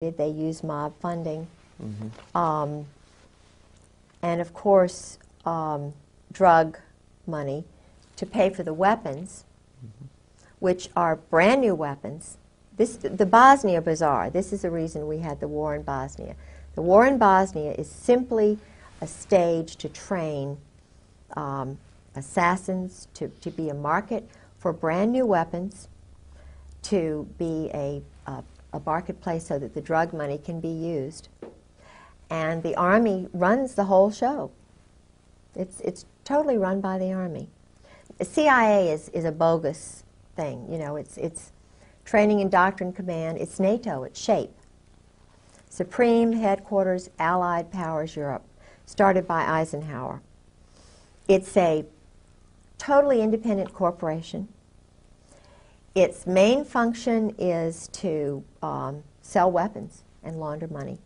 They use mob funding. Mm-hmm. And of course, drug money to pay for the weapons, which are brand new weapons. The Bosnia Bazaar, this is the reason we had the war in Bosnia. The war in Bosnia is simply a stage to train assassins, to be a market for brand new weapons, to be a marketplace so that the drug money can be used. And the Army runs the whole show. It's totally run by the Army. The CIA is a bogus thing. You know, it's training and doctrine command. It's NATO. It's SHAPE. Supreme Headquarters Allied Powers Europe, started by Eisenhower. It's a totally independent corporation. Its main function is to sell weapons and launder money.